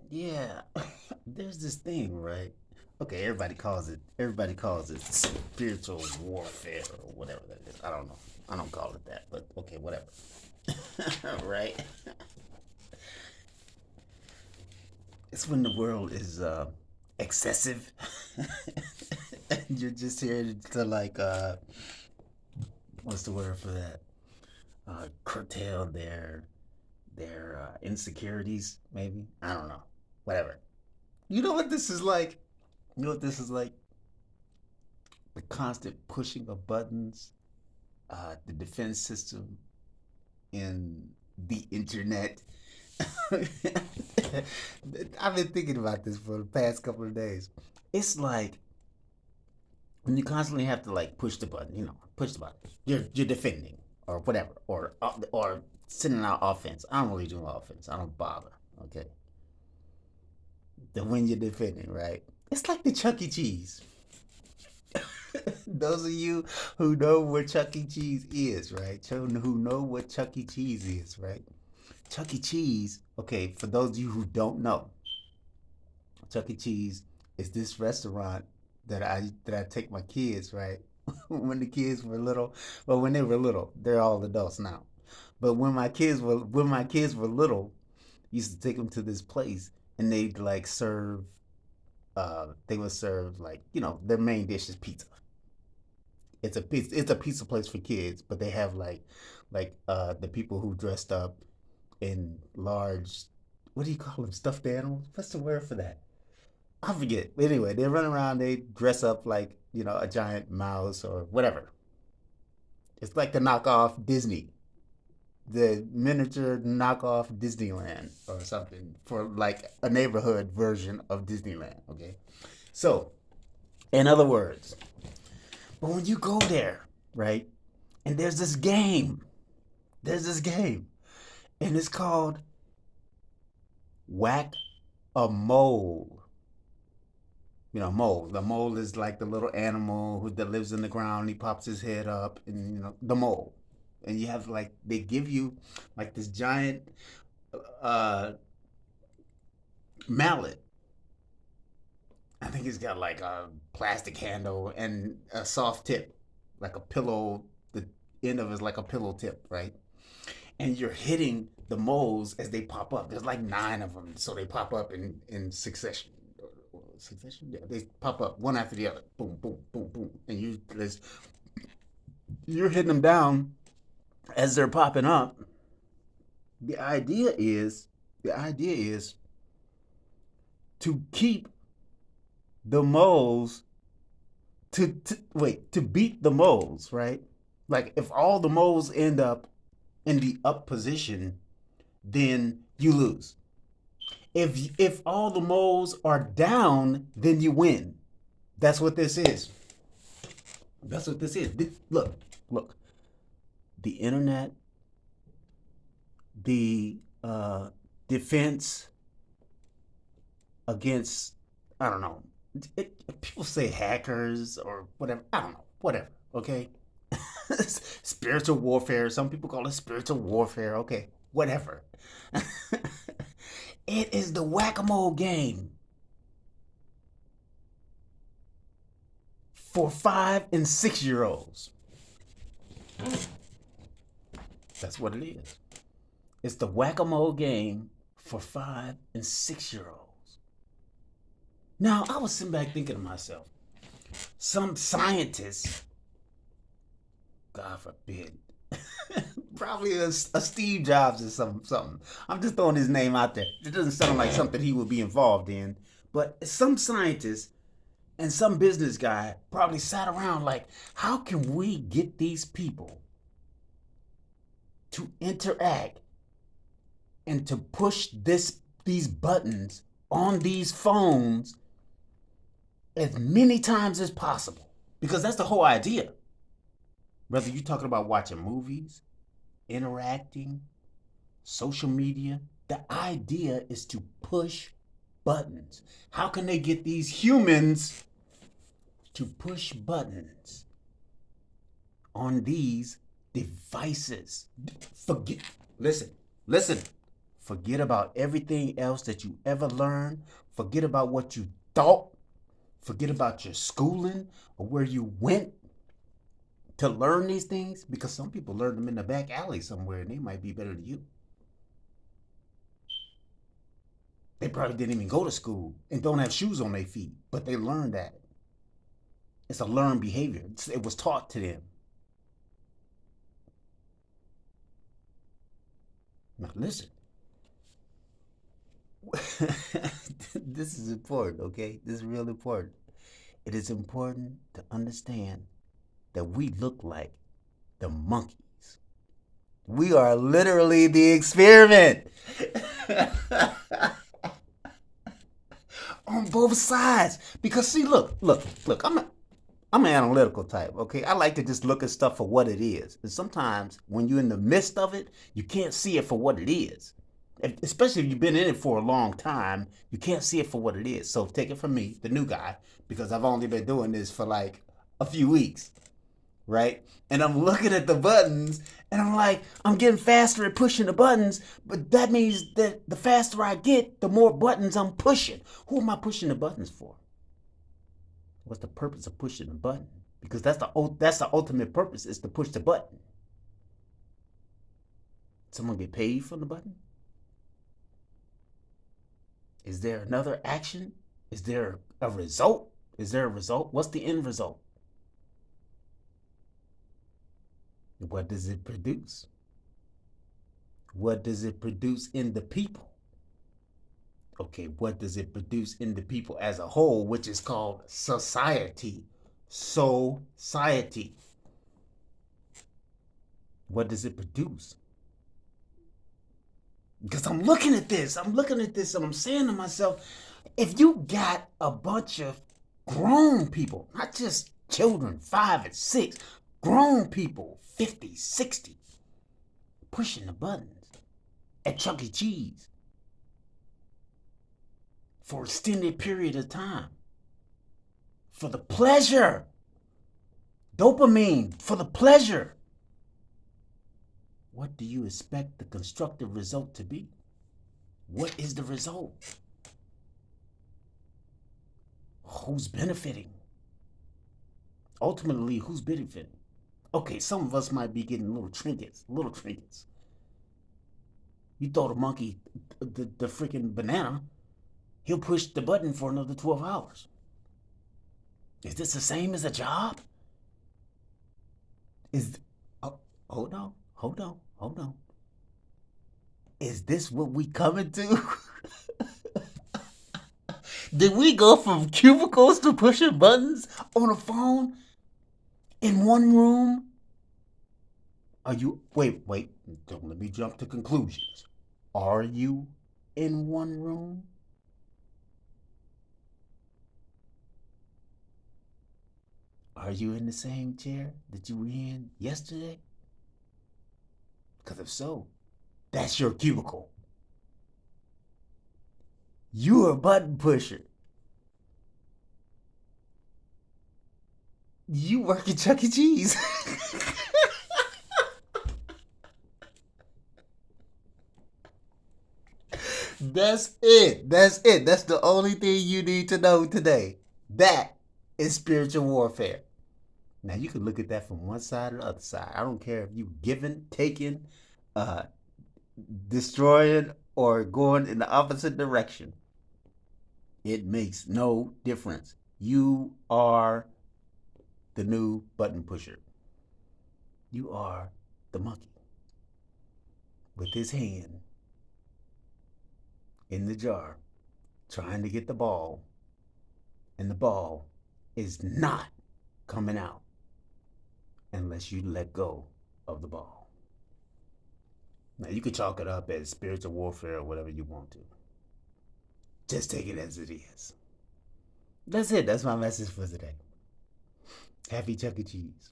Yeah, there's this thing, right? Okay, everybody calls it spiritual warfare or whatever that is. I don't know. I don't call it that, but okay, whatever. Right? It's when the world is excessive. And you're just here to like what's the word for that? Curtail their insecurities, maybe. I don't know. Whatever. You know what this is like? You know what this is like? The constant pushing of buttons, the defense system in the internet. I've been thinking about this for the past couple of days. It's like when you constantly have to like push the button, push the button. You're defending or whatever, or sending out offense. I don't really do offense. I don't bother. Okay, the when you're defending, right? It's like the Chuck E. Cheese. Those of you who know what Chuck E. Cheese is, right? Who know what Chuck E. Cheese is, right? Chuck E. Cheese, okay, for those of you who don't know, Chuck E. Cheese is this restaurant that I take my kids, right? When the kids were little, well, when they were little, they're all adults now. But when my kids were little, I used to take them to this place, and they'd like serve. They would serve like their main dish is pizza. It's a pizza place for kids, but they have like the people who dressed up in large, what do you call them, stuffed animals? What's the word for that? I forget. Anyway, they run around, they dress up like a giant mouse or whatever. It's like the knockoff Disney, the miniature knockoff Disneyland or something, for like a neighborhood version of Disneyland. Okay, so in other words, but when you go there, right, and there's this game, and it's called Whack a Mole. Mole. The mole is like the little animal that lives in the ground. He pops his head up, and the mole. And you have like they give you like this giant uh, mallet. I think it's got like a plastic handle and a soft tip, like a pillow. The end of it is like a pillow tip, right? And you're hitting the moles as they pop up. There's like 9 of them, so they pop up in succession. Succession? Yeah, they pop up one after the other. Boom, boom, boom, boom, and you're hitting them down as they're popping up. The idea is the idea is to keep the moles to beat the moles, right? Like if all the moles end up in the up position, then you lose. If all the moles are down, then you win. That's what this is. That's what this is. Look. The internet, the defense against, I don't know. People say hackers or whatever. I don't know. Whatever. Okay. Spiritual warfare. Some people call it spiritual warfare. Okay. Whatever. It is the whack-a-mole game for 5 and 6-year-olds. That's what it is. It's the whack-a-mole game for 5 and 6-year-olds. Now, I was sitting back thinking to myself, some scientists, God forbid, probably a Steve Jobs or something. I'm just throwing his name out there. It doesn't sound like something he would be involved in, but some scientist and some business guy probably sat around like, how can we get these people to interact and to push these buttons on these phones as many times as possible? Because that's the whole idea. Whether you're talking about watching movies, interacting, social media, the idea is to push buttons. How can they get these humans to push buttons on these devices? Forget, listen, Forget about everything else that you ever learned. Forget about what you thought. Forget about your schooling or where you went to learn these things, because some people learn them in the back alley somewhere and they might be better than you. They probably didn't even go to school and don't have shoes on their feet, but they learned that. It's a learned behavior. It was taught to them. Now, listen. This is important, okay? This is real important. It is important to understand that we look like the monkeys. We are literally the experiment. On both sides. Because see, look, I'm an analytical type, okay? I like to just look at stuff for what it is. And sometimes when you're in the midst of it, you can't see it for what it is. Especially if you've been in it for a long time, you can't see it for what it is. So take it from me, the new guy, because I've only been doing this for like a few weeks, right? And I'm looking at the buttons and I'm like, I'm getting faster at pushing the buttons, but that means that the faster I get, the more buttons I'm pushing. Who am I pushing the buttons for? What's the purpose of pushing the button? Because that's the ultimate purpose, is to push the button. Someone get paid from the button? Is there another action? Is there a result? Is there a result? What's the end result? What does it produce? What does it produce in the people? Okay, what does it produce in the people as a whole, which is called society? Society. What does it produce? Because I'm looking at this and I'm saying to myself, if you got a bunch of grown people, not just children 5 and 6, grown people 50, 60, pushing the buttons at Chuck E. Cheese for an extended period of time for the pleasure, dopamine, for the pleasure, what do you expect the constructive result to be? What is the result? Who's benefiting? Ultimately, who's benefiting? Okay, some of us might be getting little trinkets. You throw the monkey the freaking banana, he'll push the button for another 12 hours. Is this the same as a job? Oh, hold on. Is this what we coming to? Did we go from cubicles to pushing buttons on a phone in one room? Are you, wait, don't let me jump to conclusions. Are you in one room? Are you in the same chair that you were in yesterday? Because if so, that's your cubicle. You're a button pusher. You work at Chuck E. Cheese. That's it. That's the only thing you need to know today. That is spiritual warfare. Now you can look at that from one side or the other side. I don't care if you giving, taking, uh, destroying, or going in the opposite direction. It makes no difference. You are the new button pusher. You are the monkey with his hand in the jar trying to get the ball, and the ball is not coming out unless you let go of the ball. Now you can chalk it up as spiritual warfare or whatever you want to. Just take it as it is. That's it. That's my message for today. Happy Chuck E. Cheese.